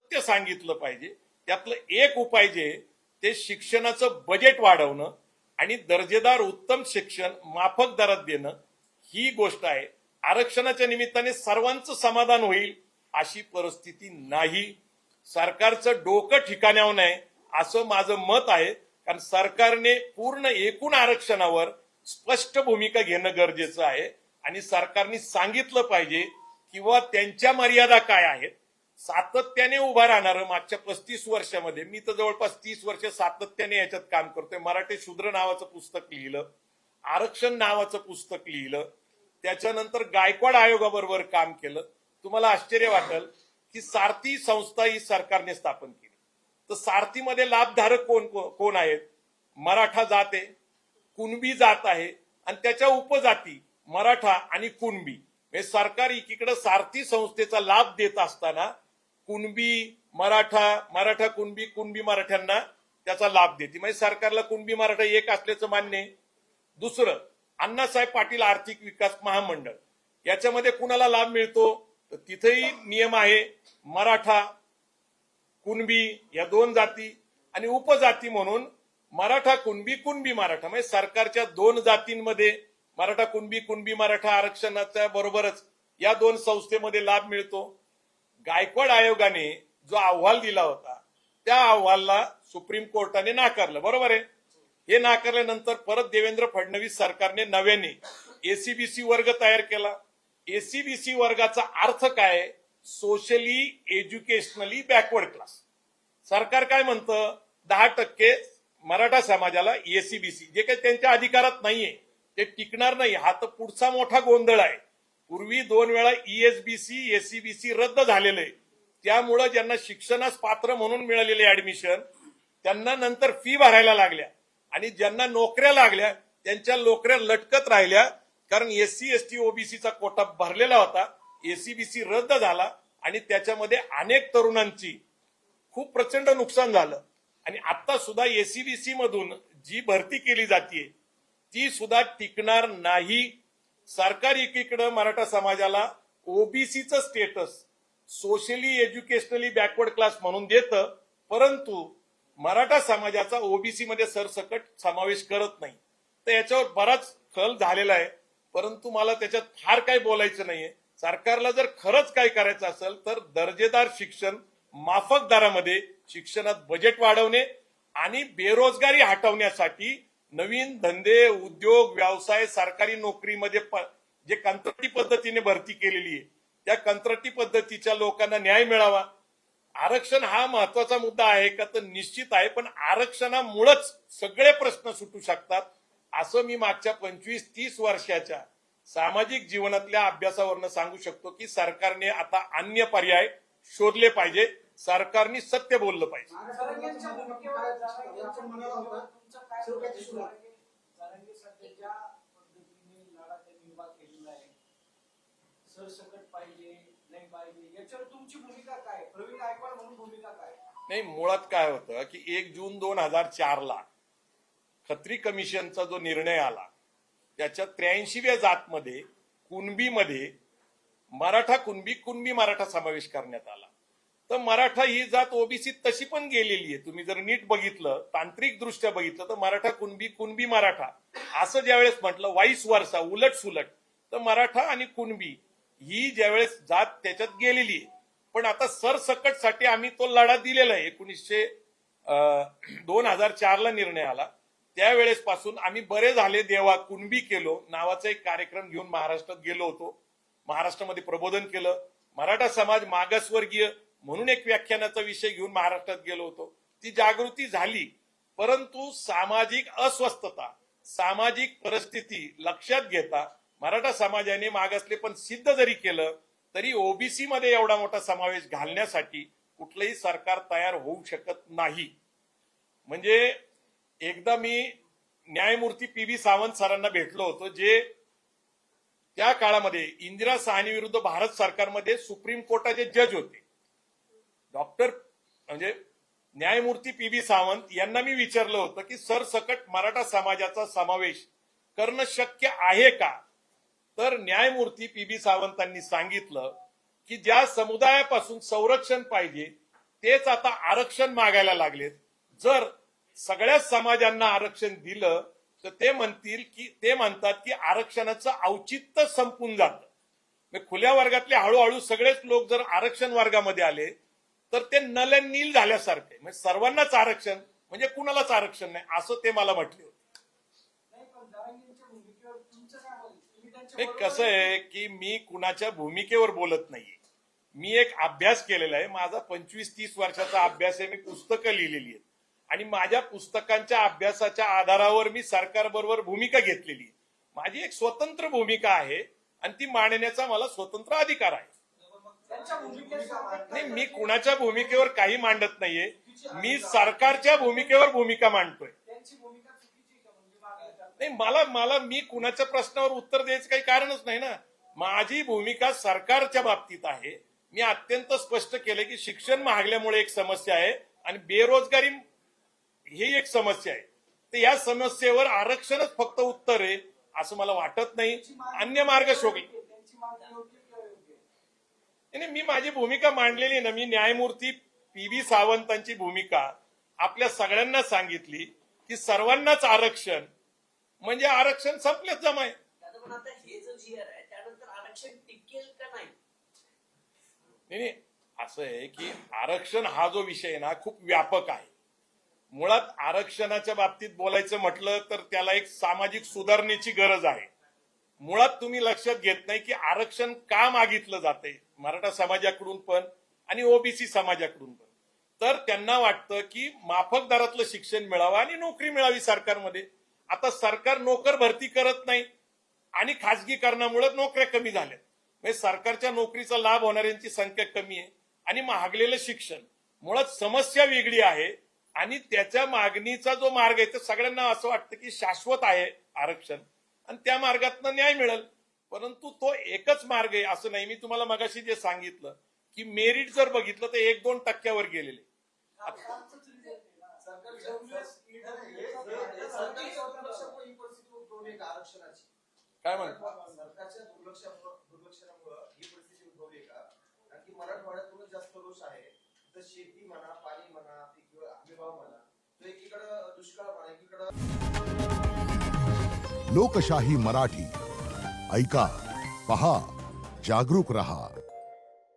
सत्य सांगितलं पाहिजे। त्यातलं एक उपाय जे ते शिक्षणाचं बजेट वाढवणं आणि दर्जेदार उत्तम शिक्षण माफक दरात देणं ही गोष्ट आहे। आरक्षणाच्या निमित्ताने सर्वांचं समाधान होईल अशी परिस्थिती नाही। सरकारचं डोकं ठिकाण्यावर नाही असं माझं मत आहे, कारण सरकारने पूर्ण एकूण आरक्षणावर स्पष्ट भूमिका घेणं गरजेचं आहे आणि सरकारने सांगितलं पाहिजे किंवा त्यांच्या मर्यादा काय आहेत। सातत्याने उभा राहणारं मागच्या 35 वर्षामध्ये मी तर जवळपास 30 वर्ष सातत्याने याच्यात काम करतोय। मराठी शूद्र नावाचं पुस्तक लिहिलं, आरक्षण नावाचं पुस्तक लिहिलं, त्याच्यानंतर गायकवाड आयोगाबरोबर काम केलं। तुम्हाला आश्चर्य वाटेल की सारथी संस्था ही सरकारने स्थापन केली, तर सारथीमध्ये लाभधारक कोण कोण आहेत? मराठा जात आहे, कुणबी जात आहे आणि त्याच्या उपजाती मराठा आणि कुणबी। हे सरकार एकीकडे सारथी संस्थेचा लाभ देत असताना कुणबी मराठा कुणबी कुणबी मराठ्यांना त्याचा लाभ देते। म्हणजे सरकारला कुणबी मराठा एक असल्याचं मान्य आहे। दुसरं, अण्णासाहेब पाटील आर्थिक विकास महामंडळ याच्यामध्ये कुणाला लाभ मिळतो? तर तिथेही नियम आहे, मराठा कुणबी या दोन जाती आणि उपजाती म्हणून मराठा कुणबी कुणबी मराठा। म्हणजे सरकारच्या दोन जातींमध्ये मराठा कुणबी कुणबी मराठा आरक्षणाच्या बरोबरच या दोन संस्थेमध्ये लाभ मिळतो। गायकवाड आयोगाने जो अहवाल दिला होता त्या अहवालाला सुप्रीम कोर्टाने नाकारलं, बरोबर आहे। हे नाकारल्यानंतर परत देवेंद्र फडणवीस सरकारने नव्याने एसीबीसी वर्ग तयार केला। एसीबीसी वर्गाचा अर्थ काय? Socially educationally backward class. सरकार काय म्हणतं? 10% मराठा समाजाला एसीबीसी, जे काही त्यांच्या अधिकारात नाहीये ते टिकणार नाही। हा तर पुढचा मोठा गोंधळ आहे। पूर्वी 2 वेळा ईएसबीसी एसीबीसी रद्द झालेलं आहे, त्यामुळे ज्यांना शिक्षणास पात्र म्हणून मिळालेले ऍडमिशन त्यांना नंतर फी भरायला लागल्या आणि ज्यांना नोकऱ्या लागल्या त्यांच्या नोकऱ्या लटकत राहिल्या, कारण एससी एसटी ओबीसीचा कोटा भरलेला होता। एसीबीसी रद्द झाला आणि त्याच्यामध्ये अनेक तरुणांची खूप प्रचंड नुकसान झालं आणि आता सुद्धा एसीबीसी मधून जी भरती केली जाते ती सुद्धा टिकणार नाही। सरकार एकीकडे मराठा समाजाला ओबीसीचं status socially educationally backward class म्हणून देतं, परंतु मराठा समाजाचा ओबीसी मध्ये सरसकट समावेश करत नाही। तर याच्यावर बराच खल झालेला आहे, परंतु मला त्याच्यात फार काही बोलायचं नाहीये। सरकारला जर खरंच काय करायचं असेल तर दर्जेदार शिक्षण माफक दरामध्ये शिक्षणात बजेट वाढवणे आणि बेरोजगारी हटवण्यासाठी नवीन धंदे उद्योग व्यवसाय सरकारी नोकरीमध्ये जे कंत्राटी पद्धतीने भरती केलेली आहे त्या कंत्राटी पद्धतीच्या लोकांना न्याय मिळावा। आरक्षण हा महत्वाचा मुद्दा आहे का? तर निश्चित आहे, पण आरक्षणामुळेच सगळे प्रश्न सुटू शकतात असं मी मागच्या 25-30 वर्षाच्या सामाजिक जीवनातल्या अभ्यासावरनं सांगू शकतो की सरकारने आता अन्य पर्याय शोधले पाहिजे, सरकारने सत्य बोललं पाहिजे। सरसकट पाहिजे नाही पाहिजे याच्यावर तुमची भूमिका काय? प्रवीण गायकवाड म्हणून भूमिका काय? नाही, मुळात काय होतं की 1 जून 2004 ला खत्री कमिशनचा जो निर्णय आला त्याच्या 83व्या जातमध्ये कुणबीमध्ये मराठा कुणबी कुणबी मराठा समावेश करण्यात आला। तर मराठा ही जात ओबीसीत तशी पण गेलेली आहे। तुम्ही जर नीट बघितलं, तांत्रिक दृष्ट्या बघितलं तर मराठा कुणबी कुणबी मराठा असं ज्यावेळेस म्हटलं वाईस वर्सा उलट सुलट, तर मराठा आणि कुणबी ही ज्यावेळेस जात त्याच्यात गेलेली आहे। पण आता सरसकटसाठी आम्ही तो लढा दिलेला आहे। 2004 ला निर्णय आला त्यावेळेस पासून आम्ही बरे झाले देवा कुणबी केलो नावाचा एक कार्यक्रम घेऊन महाराष्ट्रात गेलो होतो। महाराष्ट्रामध्ये प्रबोधन केलं। मराठा समाज मागासवर्गीय म्हणून एक व्याख्यानाचा विषय घेऊन महाराष्ट्रात गेलो होतो। ती जागृती झाली, परंतु सामाजिक अस्वस्थता सामाजिक परिस्थिती लक्षात घेता मराठा समाजाने मागासले पण सिद्ध जरी केलं तरी ओबीसी मध्ये एवढा मोठा समावेश घालण्यासाठी कुठलंही सरकार तयार होऊ शकत नाही। म्हणजे एकदा मी न्यायमूर्ती पी.बी. सावंत सरांना भेटलो होतो, जे त्या काळामध्ये इंदिरा साहनी विरुद्ध भारत सरकारमध्ये सुप्रीम कोर्टाचे जज होते। म्हणजे न्यायमूर्ती पी.बी. सावंत यांना मी विचारलं होतं की सरसकट मराठा समाजाचा समावेश करणं शक्य आहे का? तर न्यायमूर्ती पी.बी. सावंतांनी सांगितलं की ज्या समुदायापासून संरक्षण पाहिजे तेच आता आरक्षण मागायला लागलेत. जर सगळ्याच समाजांना आरक्षण दिलं तर ते म्हणतात की आरक्षणाचं औचित्य संपून जातं. म्हणजे खुल्या वर्गातले हळूहळू सगळेच लोक जर आरक्षण वर्गामध्ये आले तर ते नल and नील झाल्यासारखे, म्हणजे सर्वांनाच आरक्षण म्हणजे कुणालाच आरक्षण नाही असं ते मला म्हटले होते. नाही, पण जरांगेंच्या भूमिकेवर तुमचं काय मत? तुम्ही त्यांच्या हे बरोबर कसं आहे की मी कुणाच्या भूमिकेवर बोलत नाहीये. मी एक अभ्यास केलेला आहे. माझा 25-30 वर्षाचा अभ्यास आहे. मी पुस्तकं लिहिलेली आहेत आणि माझ्या पुस्तकांच्या अभ्यासाच्या आधारावर मी सरकारबरोबर भूमिका घेतलेली आहे. माझी एक स्वतंत्र भूमिका आहे आणि ती मांडण्याचा मला स्वतंत्र अधिकार आहे. त्यांच्या भूमिकेवर नाही, मी कुणाच्या भूमिकेवर काही मांडत नाहीये. मी सरकारच्या भूमिकेवर भूमिका मांडतोय. त्यांची भूमिका चुकीची का म्हणजे मागणी नाही, मी कुणाच्या प्रश्नावर उत्तर द्यायचं काही कारणच नाही ना. माझी भूमिका सरकारच्या बाबतीत आहे. मी अत्यंत स्पष्ट केलं की शिक्षण महागल्यामुळे एक समस्या आहे आणि बेरोजगारी ही एक समस्या आहे. तर या समस्येवर आरक्षणच फक्त उत्तर आहे असं मला वाटत नाही. अन्य मार्ग शोधले. त्यांची मागणी योग्य किंवा योग्य? नाही, मी माझी भूमिका मांडलेली ना. मी न्यायमूर्ती PV सावंतांची भूमिका आपल्या सगळ्यांना सांगितली की सर्वांनाच आरक्षण म्हणजे आरक्षण संपलेच जमाय. पण आता हे जो जीआर आहे त्यानंतर आरक्षण टिकेल का नाही? नाही, असं आहे की आरक्षण हा जो विषय आहे ना खूप व्यापक आहे. मुळात आरक्षणाच्या बाबतीत बोलायचं म्हटलं तर त्याला एक सामाजिक सुधारणेची गरज आहे. मुळात तुम्ही लक्षात घेत नाही की आरक्षण का मागितलं जातंय मराठा समाजाकडून पण आणि ओबीसी समाजाकडून पण. तर त्यांना वाटतं की माफक दरातलं शिक्षण मिळावं आणि नोकरी मिळावी सरकारमध्ये. आता सरकार नोकर भरती करत नाही आणि खासगीकरणामुळे नोकऱ्या कमी झाल्या. म्हणजे सरकारच्या नोकरीचा लाभ होणाऱ्यांची संख्या कमी आहे आणि महागलेलं शिक्षण. मुळात समस्या वेगळी आहे आणि त्याच्या मागणीचा जो मार्ग आहे तर सगळ्यांना असं वाटतं की शाश्वत आहे आरक्षण आणि त्या मार्गातनं न्याय मिळेल. परंतु तो एकच मार्ग आहे असं नाही. मी तुम्हाला मगाशी जे सांगितलं की मेरिट जर बघितलं तर 1-2 टक्क्यावर गेलेले. आरक्षणाची काय म्हणतो सरकारच्या दुर्लक्षणामुळे ही परिस्थिती उद्भवली का? कारण की मराठवाड्यातूनच जास्त रोष आहे. तर शेती म्हणा, पाणी म्हणा, पीक हमीभाव म्हणा, तर एकीकडे दुष्काळ म्हणा, एकीकडे लोकशाही मराठी ऐका, पहा, जागरूक रहा.